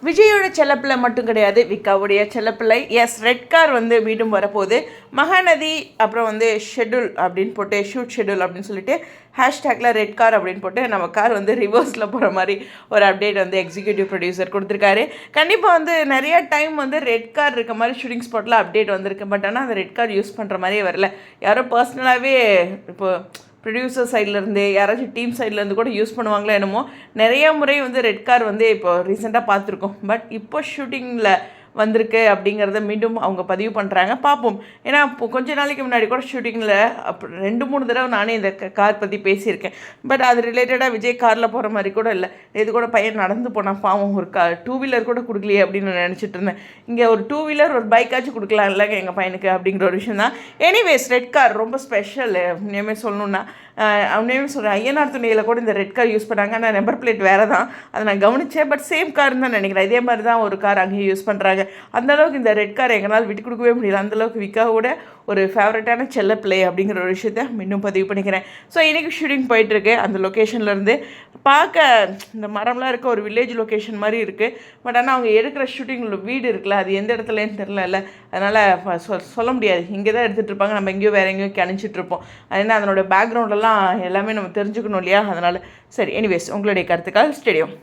விஜயோட செல்லப்பிள்ளை மட்டும் கிடையாது, விக்காவுடைய செல்லப்பிள்ளை. எஸ், ரெட் கார் வந்து மீண்டும் வரப்போகுது. மகாநதி அப்புறம் வந்து ஷெட்யூல் அப்படின்னு போட்டு, ஷூட் ஷெட்யூல் அப்படின்னு சொல்லிட்டு ஹேஷ்டேக்கில் ரெட் கார் அப்படின்னு போட்டு நம்ம கார் வந்து ரிவர்ஸில் போகிற மாதிரி ஒரு அப்டேட் வந்து எக்ஸிக்யூட்டிவ் ப்ரொடியூசர் கொடுத்துருக்காரு. கண்டிப்பாக வந்து நிறையா டைம் வந்து ரெட் கார் இருக்க மாதிரி ஷூட்டிங் ஸ்பாட்டில் அப்டேட் வந்திருக்கு. பட் ஆனால் அந்த ரெட் கார் யூஸ் பண்ணுற மாதிரியே வரல. யாரோ பர்சனலாகவே இப்போ ப்ரொடியூசர் சைட்லேருந்து யாராச்சும் டீம் சைட்லேருந்து கூட யூஸ் பண்ணுவாங்களோ என்னமோ. நிறையா முறை வந்து ரெட் கார் வந்து இப்போ ரீசெண்டாக பார்த்துருக்கோம். பட் இப்போ ஷூட்டிங்கில் வந்திருக்கு அப்படிங்கிறத மீண்டும் அவங்க பதிவு பண்ணுறாங்க. பார்ப்போம். ஏன்னா இப்போ கொஞ்ச நாளைக்கு முன்னாடி கூட ஷூட்டிங்கில் 2-3 தடவை நானே இந்த கார் பற்றி பேசியிருக்கேன். பட் அது ரிலேட்டடாக விஜய் காரில் போகிற மாதிரி கூட இல்லை. இது கூட பையன் நடந்து போனால் பாவம், ஒரு 2 வீலர் கூட கொடுக்கலையே அப்படின்னு நான் நினச்சிட்டு இருந்தேன். இங்கே ஒரு 2 வீலர் ஒரு பைக்காச்சும் கொடுக்கலாம் இல்லைங்க எங்கள் பையனுக்கு அப்படிங்கிற ஒரு விஷயம் தான். எனிவேஸ், ரெட் கார் ரொம்ப ஸ்பெஷல். உண்மையுமே சொல்லணுன்னா உண்மையுமே சொல்கிறேன், ஐயனார் துணியில் கூட இந்த ரெட் கார் யூஸ் பண்ணாங்க. ஆனால் நம்பர் பிளேட் வேறு தான், அதை நான் கவனித்தேன். பட் சேம் கார்னு தான் நினைக்கிறேன். இதே மாதிரி தான் ஒரு கார் அங்கேயும் யூஸ் பண்ணுறாங்க. அந்தளவுக்கு இந்த ரெட் கார் எங்களால் விட்டு கொடுக்கவே முடியல. அந்தளவுக்கு விக்காவோட ஒரு ஃபேவரட்டான செல்ல பிள்ளை அப்படிங்கிற ஒரு விஷயத்த மீண்டும் பதிவு பண்ணிக்கிறேன். ஸோ இன்றைக்கி ஷூட்டிங் போயிட்டுருக்கு. அந்த லொக்கேஷன்லேருந்து பார்க்க இந்த மரம்லாம் இருக்க ஒரு வில்லேஜ் லொக்கேஷன் மாதிரி இருக்குது. பட் ஆனால் அவங்க எடுக்கிற ஷூட்டிங் வீடு இருக்குல்ல, அது எந்த இடத்துலன்னு தெரில. அதனால் சொல்ல முடியாது. இங்கே தான் எடுத்துகிட்டு இருப்பாங்க, நம்ம எங்கேயோ வேறு எங்கேயோ கிணச்சிட்ருப்போம். அதனால் அதனோட பேக்ரவுண்டெல்லாம் எல்லாமே நம்ம தெரிஞ்சுக்கணும் இல்லையா? அதனால் சரி, எனிவேஸ், உங்களுடைய கருத்துக்காக ஸ்டேடியம்.